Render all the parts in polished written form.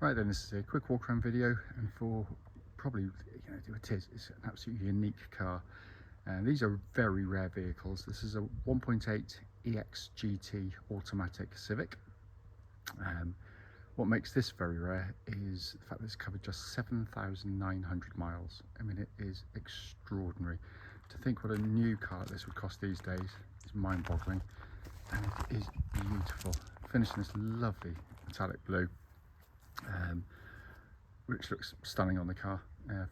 Right then, this is a quick walk around video, and for probably, it's an absolutely unique car. And these are very rare vehicles. This is a 1.8 EX GT automatic Civic. What makes this very rare is the fact that it's covered just 7,900 miles. I mean, it is extraordinary. To think what a new car like this would cost these days is mind-boggling. And it is beautiful. Finished in this lovely metallic blue, which looks stunning on the car.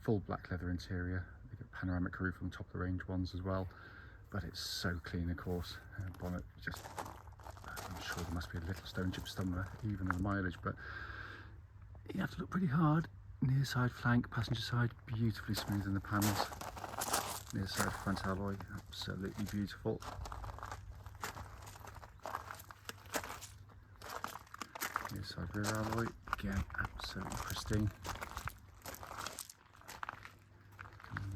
Full black leather interior. They get panoramic roof on top of the range ones as well, but it's so clean, of course. Bonnet, just, I'm sure there must be a little stone chip somewhere, even in the mileage, but you have to look pretty hard. Near side flank, passenger side, beautifully smooth in the panels. Near side front alloy, absolutely beautiful. Near side rear alloy, again, absolutely pristine.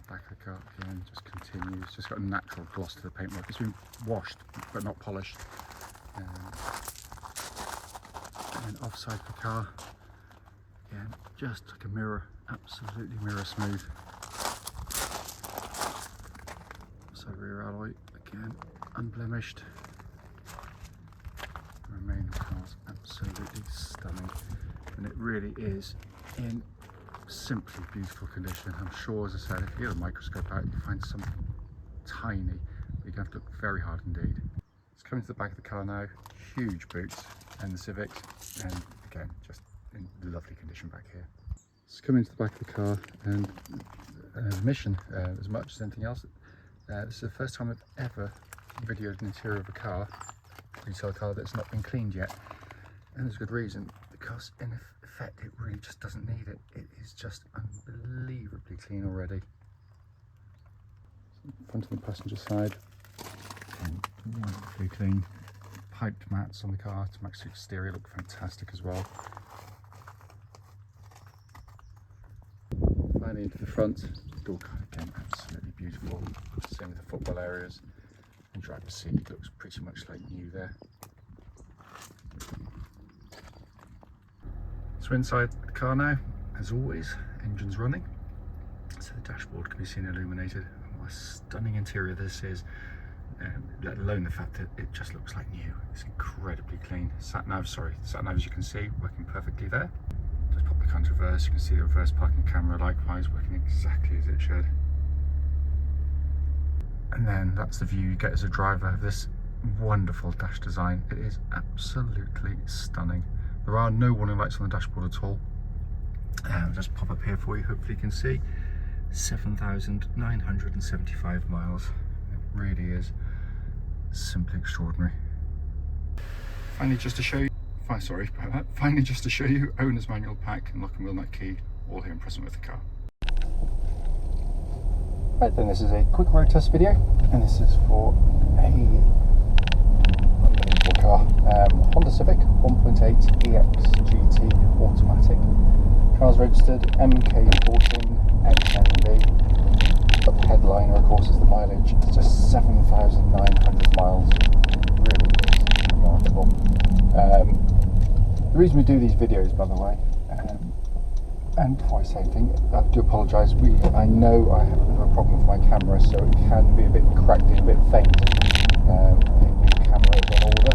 Back of the car again just continues, just got a natural gloss to the paintwork. It's been washed but not polished. And then offside the car, again just like a mirror, absolutely mirror smooth. Offside rear alloy, again unblemished. The remaining car's absolutely stunning, and it really is in simply beautiful condition. I'm sure, as I said, if you get a microscope out, you find something tiny, but you're going to have to look very hard indeed. It's coming to the back of the car now. Huge boots and the Civic, and again, just in lovely condition back here. It's coming to the back of the car, and an admission, as much as anything else, this is the first time I've ever videoed an interior of a car, retail car, that's not been cleaned yet, and there's a good reason, because in effect it really just doesn't need it. It is just unbelievably clean already. Front of the passenger side, and wonderfully clean. Piped mats on the car to match the exterior, look fantastic as well. Finally into the front, door card again, absolutely beautiful. Same with the footwell areas, and driver's seat looks pretty much like new there. So inside the car now, as always, engine's running, so the dashboard can be seen illuminated. What a stunning interior this is, let alone the fact that it just looks like new. It's incredibly clean. Sat nav, as you can see, working perfectly there. Just pop the car into reverse, you can see the reverse parking camera likewise working exactly as it should. And then that's the view you get as a driver of this wonderful dash design. It is absolutely stunning. There are no warning lights on the dashboard at all. I'll just pop up here for you, hopefully you can see. 7,975 miles. It really is simply extraordinary. Finally, just to show you, owner's manual pack and lock and wheel nut key, all here and present with the car. Right then, this is a quick road test video, and this is for a car, Honda Civic 1.8 EX GT automatic. Car's registered MK14XNV, but the headliner of course is the mileage. It's just 7,900 miles, really is remarkable. The reason we do these videos, by the way, and before I say anything, I do apologise, I know I have a bit of a problem with my camera, so it can be a bit cracked and a bit faint. The camera is on order,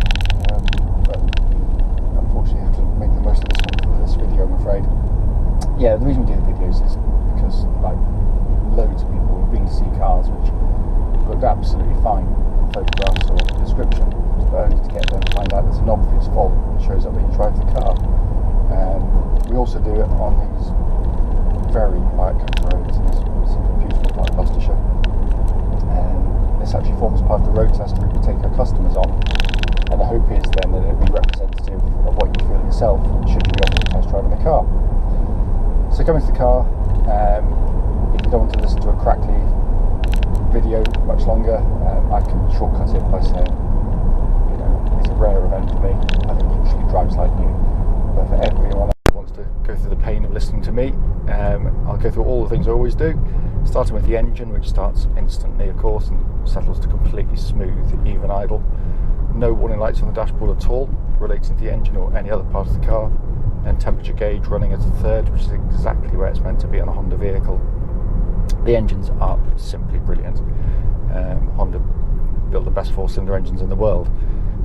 but unfortunately I have to make the most of this one for this video, I'm afraid. Yeah, the reason we do the videos is because, like, loads of people have been to see cars which looked absolutely fine in photographs or description, but only to get there and find out there's an obvious fault that shows up when you drive the car. We also do it on these very quiet country roads in this beautiful part of Gloucestershire. This actually forms part of the road test we take our customers on, and the hope is then that it'll be representative of what you feel yourself should you be offered a test drive in a car. So coming to the car, if you don't want to listen to a crackly video much longer, I can shortcut it by saying, you know, it's a rare event for me. I think it usually drives like new. But for everyone that wants to go through the pain of listening to me, I'll go through all the things I always do, starting with the engine, which starts instantly, of course, and settles to completely smooth, even idle. No warning lights on the dashboard at all relating to the engine or any other part of the car. and temperature gauge running as a third, which is exactly where it's meant to be on a Honda vehicle. The engines are simply brilliant. Honda built the best 4-cylinder engines in the world,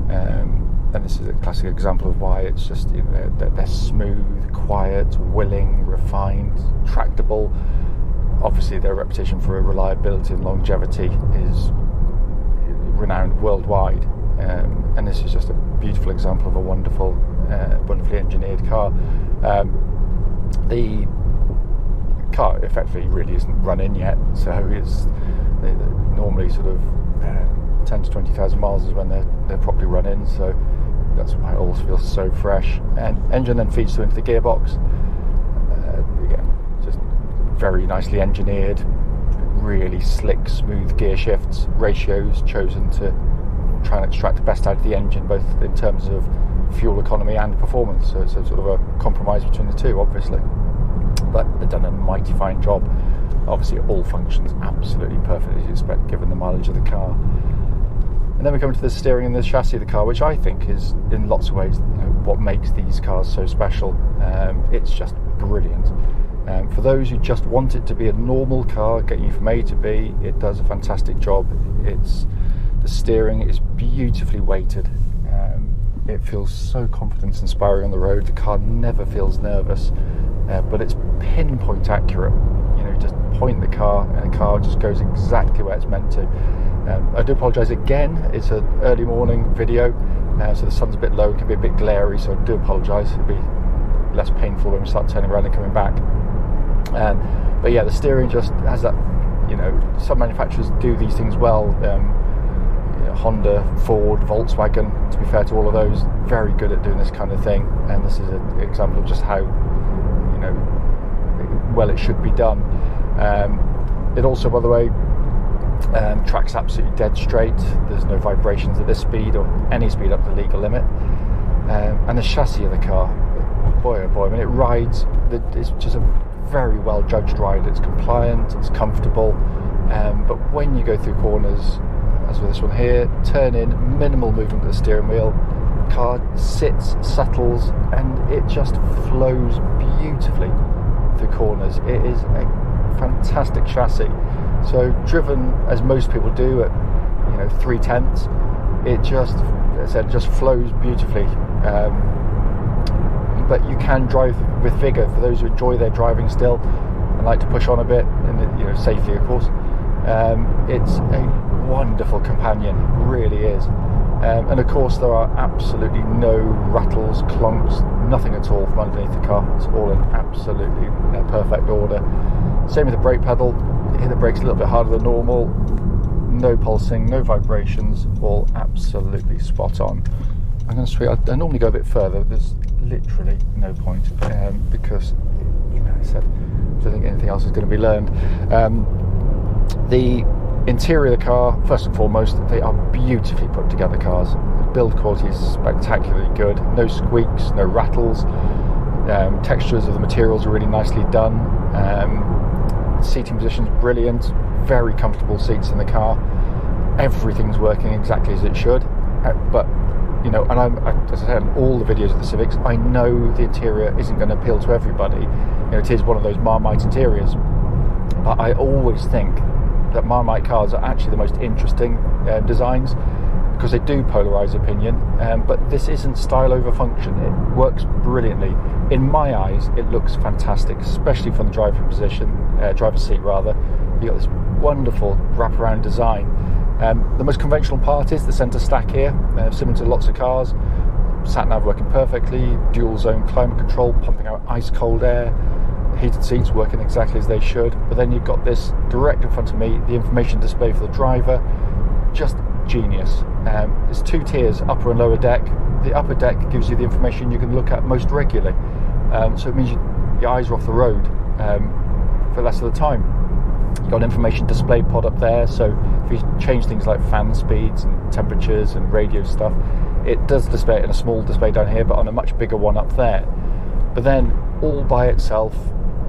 and this is a classic example of why. It's just, you know, they're smooth, quiet, willing, refined, tractable. Obviously their reputation for reliability and longevity is renowned worldwide, and this is just a beautiful example of a wonderfully engineered car. The car effectively really isn't run in yet, so it's normally sort of 10 to 20,000 miles is when they're properly run in, so that's why it all feels so fresh. And engine then feeds through into the gearbox. Again, just very nicely engineered, really slick, smooth gear shifts, ratios chosen to try and extract the best out of the engine, both in terms of fuel economy and performance. So it's a sort of a compromise between the two, obviously. But they've done a mighty fine job. Obviously, it all functions absolutely perfectly as you expect, given the mileage of the car. And then we come to the steering and the chassis of the car, which I think is, in lots of ways, you know, what makes these cars so special. It's just brilliant. For those who just want it to be a normal car, getting you from A to B, it does a fantastic job. The steering is beautifully weighted. It feels so confidence-inspiring on the road. The car never feels nervous, but it's pinpoint accurate. You know, just point the car, and the car just goes exactly where it's meant to. I do apologise again. It's an early morning video, so the sun's a bit low. It can be a bit glary, so I do apologise. It'll be less painful when we start turning around and coming back. But yeah, the steering just has that. You know, some manufacturers do these things well. Honda, Ford, Volkswagen, to be fair to all of those, very good at doing this kind of thing, and this is an example of just how, you know, well it should be done. It also, by the way, tracks absolutely dead straight. There's no vibrations at this speed or any speed up to the legal limit. And the chassis of the car, boy oh boy, I mean, it rides, it's just a very well judged ride. It's compliant, it's comfortable, but when you go through corners, as with this one here, turn in, minimal movement of the steering wheel, car sits, settles, and it just flows beautifully through corners. It is a fantastic chassis. So driven as most people do at, you know, 3/10, it just, as I said, just flows beautifully. But you can drive with vigour for those who enjoy their driving still and like to push on a bit, and, you know, safely of course. It's a wonderful companion, really is. And of course there are absolutely no rattles, clunks, nothing at all from underneath the car. It's all in absolutely perfect order. Same with the brake pedal. Hit the brakes a little bit harder than normal. No pulsing, no vibrations, all absolutely spot on. I'm going to swing. I normally go a bit further. There's literally no point, because, you know, I said I don't think anything else is going to be learned. The interior of the car, first and foremost, they are beautifully put together cars. The build quality is spectacularly good. No squeaks, no rattles. Textures of the materials are really nicely done. Seating positions brilliant. Very comfortable seats in the car. Everything's working exactly as it should. But, you know, and as I said in all the videos of the Civics, I know the interior isn't going to appeal to everybody. You know, it is one of those Marmite interiors. But I always think that Marmite cars are actually the most interesting designs, because they do polarise opinion, but this isn't style over function. It works brilliantly. In my eyes, it looks fantastic, especially from the driver's seat rather. You've got this wonderful wraparound design. The most conventional part is the centre stack here, similar to lots of cars. Sat-nav working perfectly, dual zone climate control, pumping out ice cold air, heated seats working exactly as they should. But then you've got this direct in front of me, the information display for the driver, just genius. There's two tiers, upper and lower deck. The upper deck gives you the information you can look at most regularly, so it means your eyes are off the road for less of the time. You've got an information display pod up there, so if you change things like fan speeds and temperatures and radio stuff, it does display it in a small display down here, but on a much bigger one up there. But then all by itself,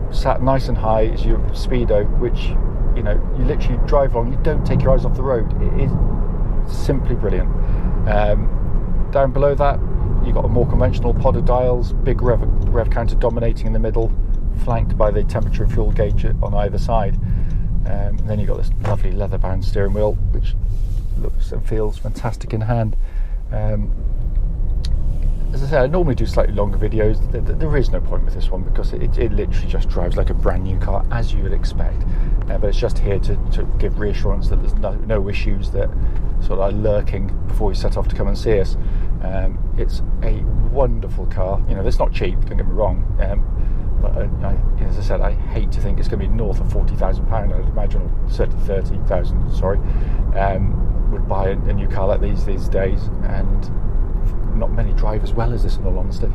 sat nice and high, is your speedo, which, you know, you literally drive along, you don't take your eyes off the road. It is simply brilliant. Down below that, you've got a more conventional pod of dials, big rev counter dominating in the middle, flanked by the temperature and fuel gauge on either side. And then you've got this lovely leather-bound steering wheel, which looks and feels fantastic in hand. As I say, I normally do slightly longer videos. There is no point with this one because it literally just drives like a brand new car, as you would expect. But it's just here to give reassurance that there's no issues that sort of are lurking before you set off to come and see us. It's a wonderful car. You know, it's not cheap, don't get me wrong. But as I said, I hate to think it's going to be north of £40,000. I'd imagine, or certainly 30,000. Sorry, would buy a new car like these days, and not many drive as well as this, in all honesty.